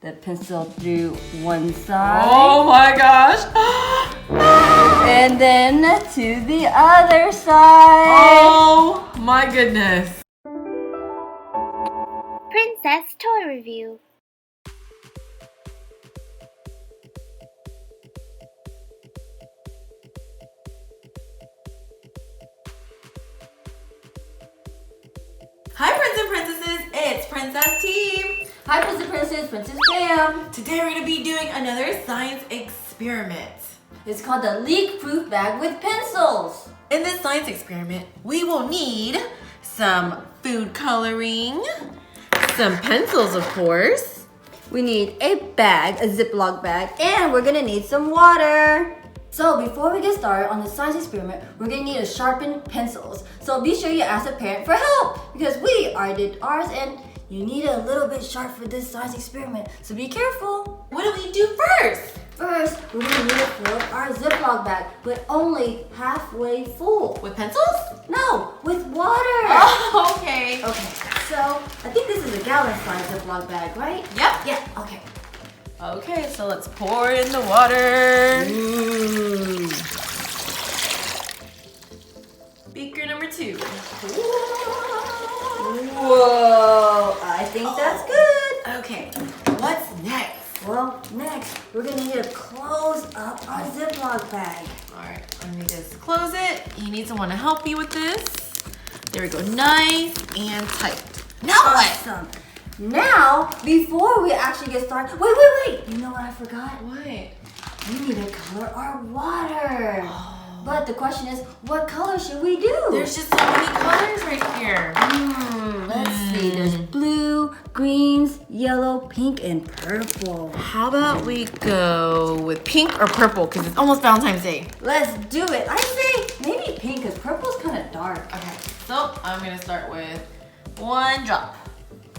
the pencil through one side. Oh my gosh. And then to the other side. Oh my goodness. Princess Toy Review. Hi Prince and Princesses, it's Princess Team. Hi Prince and Princess, Princess Pham. Today we're going to be doing another science experiment. It's called the leak-proof bag with pencils. In this science experiment, we will need some food coloring, some pencils of course. We need a bag, a ziplock bag, and we're gonna need some water. So before we get started on the science experiment, we're gonna need to sharpen pencils. So be sure you ask a parent for help because we already did ours and you need it a little bit sharp for this science experiment. So be careful. What do we do first? First, we're gonna need to fill our ziplock bag, but only halfway full. With pencils? No, with water. Oh, okay. Okay, so I think this is a gallon-sized ziplock bag, right? Yep. Yeah, okay. Okay, so let's pour in the water. Ooh. Beaker number 2. Whoa, I think that's good. Okay, what's next? Well, next, we're gonna need to close up our ziplock bag. All right, let me just close it. You need someone to help you with this. There we go, nice and tight. Now what? Awesome. Now, before we actually get started, wait. You know what I forgot? What? We need to color our water. But the question is, what color should we do? There's just so many colors right here. Let's see, there's blue, greens, yellow, pink, and purple. How about we go with pink or purple because it's almost Valentine's Day. Let's do it. I say maybe pink because purple's kind of dark. Okay, so I'm gonna start with 1 drop.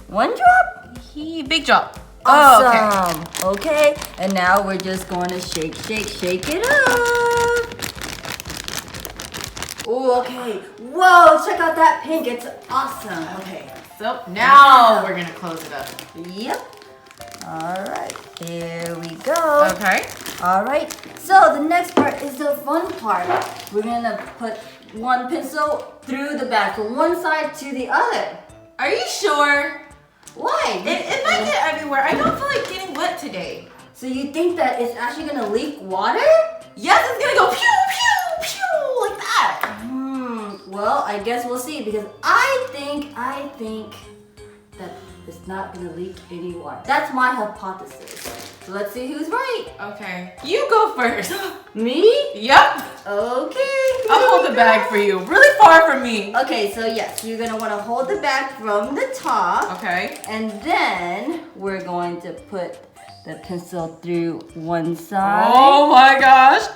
1 drop? Big drop. Awesome. Okay, and now we're just going to shake it up. Oh, okay. Whoa, check out that pink. It's awesome. Okay. So now we're gonna close it up. Yep. All right. Here we go. Okay. All right. So the next part is the fun part. We're gonna put one pencil through the bag from one side to the other. Are you sure? Why? It might get everywhere. I don't feel like getting wet today. So you think that it's actually gonna leak water? Yes, it's gonna go pew, pew, pew, like that. Well, I guess we'll see because I think that it's not gonna leak any water. That's my hypothesis. So let's see who's right. Okay. You go first. Me? Yep. Okay. I'll hold the bag for you. Really far from me. Okay, so yes, you're gonna wanna hold the bag from the top. Okay. And then we're going to put the pencil through one side. Oh my gosh.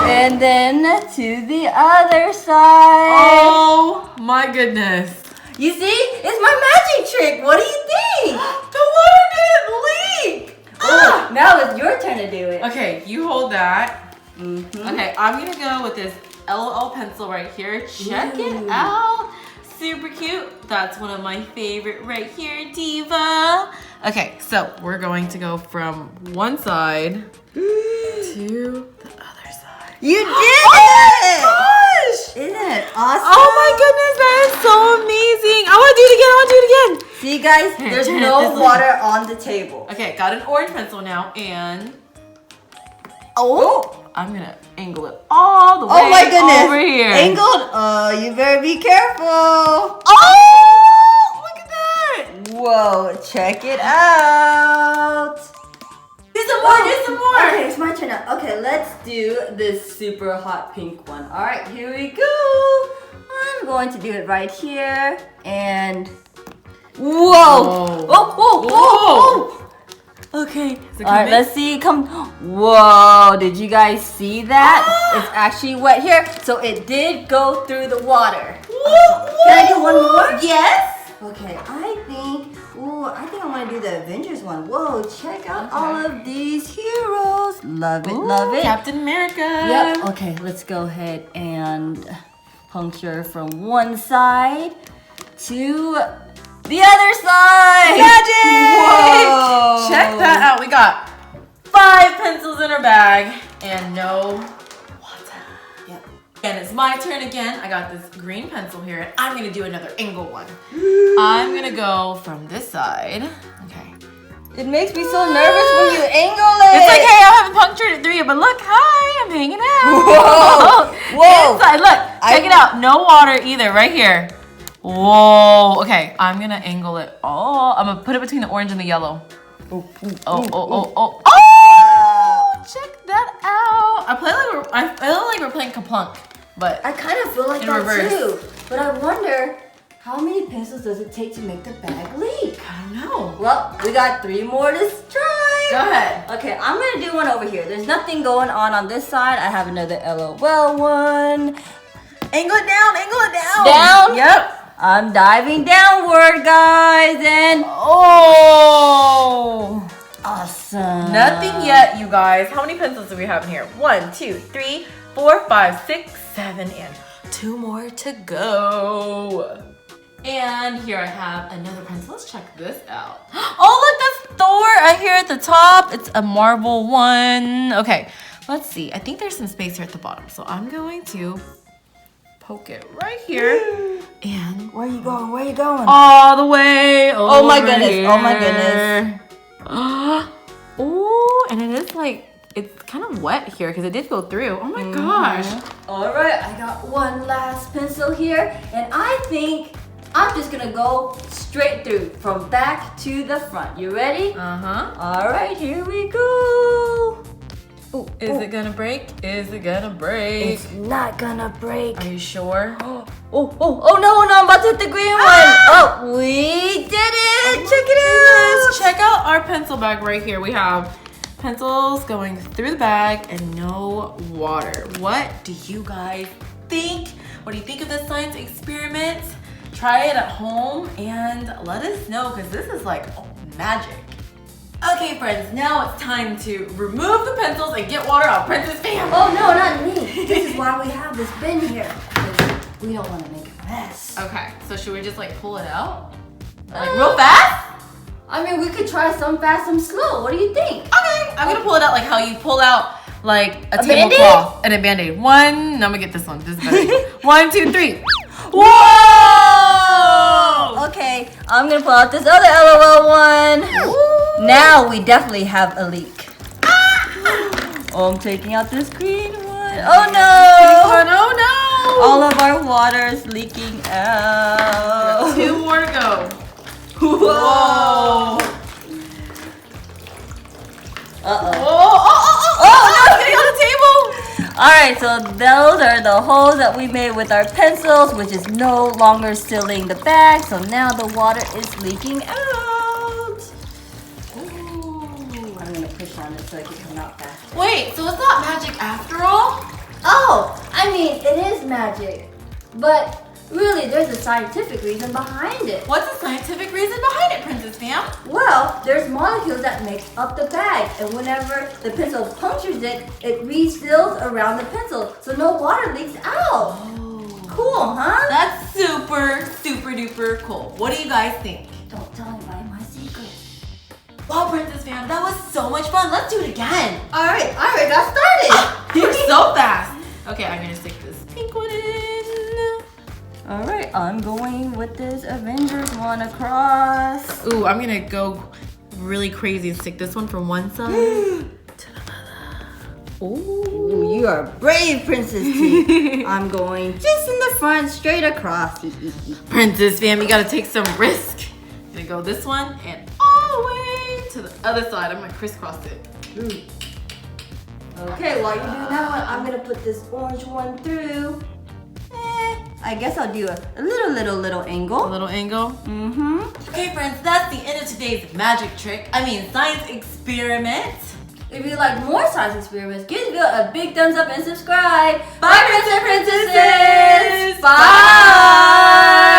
And then to the other side. Oh my goodness. You see? It's my magic trick. What do you think? The water didn't leak. Oh, now it's your turn to do it. Okay, you hold that. Mm-hmm. Okay, I'm gonna go with this LOL pencil right here. Check it Ooh. out. Super cute. That's one of my favorite right here, Diva. Okay, so we're going to go from one side to the other side. You did Oh it! my gosh! Isn't it awesome? Oh my goodness, that is so amazing. I want to do it again. See, guys, Here, there's turn it no this way. water on the table. Okay, got an orange pencil now, and Oh! I'm gonna angle it all the way Oh my goodness! over here. Angled? Oh, you better be careful. Oh! Look at that! Whoa, check it out. Do some more, do some more. Okay, it's my turn now. Okay, let's do this super hot pink one. All right, here we go. I'm going to do it right here. And whoa! Whoa. Oh! Okay. it All right, coming? let's see. Come. Whoa! Did you guys see that? It's actually wet here, so it did go through the water. Can I do one more? Yes. Okay, I think I want to do the Avengers one. Whoa, check out all of these heroes. Love it, love it. Captain America. Yep. Okay, let's go ahead and puncture from one side to The other side. Magic! Whoa. Check that out. We got 5 pencils in our bag and no water. Yep. And it's my turn again. I got this green pencil here, and I'm gonna do another angle one. I'm gonna go from this side. Okay. It makes me so nervous when you angle it. It's like, hey, I haven't punctured it through you, but look, hi, I'm hanging out. Whoa. Whoa. Inside, look, check it out. No water either, right here. Whoa. Okay, I'm gonna angle it all. I'm gonna put it between the orange and the yellow. Oh. Check that out. I feel like we're playing Kaplunk, but I kind of feel like in that reverse. too. But I wonder, how many pencils does it take to make the bag leak? I don't know. Well, we got 3 more to try. Go ahead. Okay, I'm gonna do one over here. There's nothing going on this side. I have another LOL one. Angle it down, angle it down. Down? Yep. I'm diving downward, guys, and Oh. awesome. Nothing yet, you guys. How many pencils do we have in here? 1, 2, 3, 4, 5, 6, 7, and 2 more to go. And here I have another pencil. Let's check this out. Oh, look, that's Thor right here at the top. It's a marble one. Okay, let's see. I think there's some space here at the bottom. So I'm going to poke it right here. And Where are you going? Where are you going? all the way over Oh my goodness. here. Oh my goodness. Oh, and it is like, it's kind of wet here because it did go through. Oh my gosh. All right, I got one last pencil here, and I think I'm just gonna go straight through from back to the front. You ready? Uh-huh. All right, here we go. Ooh, Is it gonna break? Is it gonna break? It's not gonna break. Are you sure? Oh no, I'm about to hit the green one. Oh, we did it. Check it out. Check out our pencil bag right here. We have pencils going through the bag and no water. What do you guys think? What do you think of this science experiment? Try it at home and let us know because this is like magic. Okay, friends, now it's time to remove the pencils and get water out. Princess Pham. Oh no, not me. This is why we have this bin here. 'Cause we don't want to make a mess. Okay, so should we just like pull it out? Like real fast? I mean, we could try some fast, some slow. What do you think? Okay, I'm gonna pull it out like how you pull out like a Band-Aid? tablecloth and a band-aid. One, no, I'm gonna get this one. This is better. 1, 2, 3. Whoa! Okay, I'm gonna pull out this other LOL one. Ooh. Now we definitely have a leak. Oh, I'm taking out this green one. Oh no! Oh no! All of our water is leaking out. 2 more to go. Whoa! Uh-oh. Oh, no, it's getting on the table. All right, so those are the holes that we made with our pencils, which is no longer sealing the bag. So now the water is leaking out. Ooh, I'm gonna push on it so it can come out fast. Wait, so it's not magic after all? Oh, I mean, it is magic, but really, there's a scientific reason behind it. What's the scientific reason behind it, Princess Pham? Well, there's molecules that make up the bag, and whenever the pencil punctures it, it refills around the pencil, so no water leaks out. Oh. Cool, huh? That's super, super duper cool. What do you guys think? Don't tell anybody my secret. Wow, Princess Pham, that was so much fun. Let's do it again. All right, I already got started. You're so fast. Okay, I'm gonna stick this pink one in. All right, I'm going with this Avengers one across. Ooh, I'm gonna go really crazy and stick this one from one side to the other. Ooh, you are brave, Princess T. I'm going just in the front, straight across. Princess Pham, you gotta take some risk. I'm gonna go this one and all the way to the other side. I'm gonna crisscross it. Okay, while you're doing that one, I'm gonna put this orange one through. I guess I'll do a little A angle. little angle. Mm-hmm. Okay, friends, that's the end of today's magic trick. Science experiment. If you like more science experiments, give it a big thumbs up and subscribe. Bye, Princess and Princesses. Bye.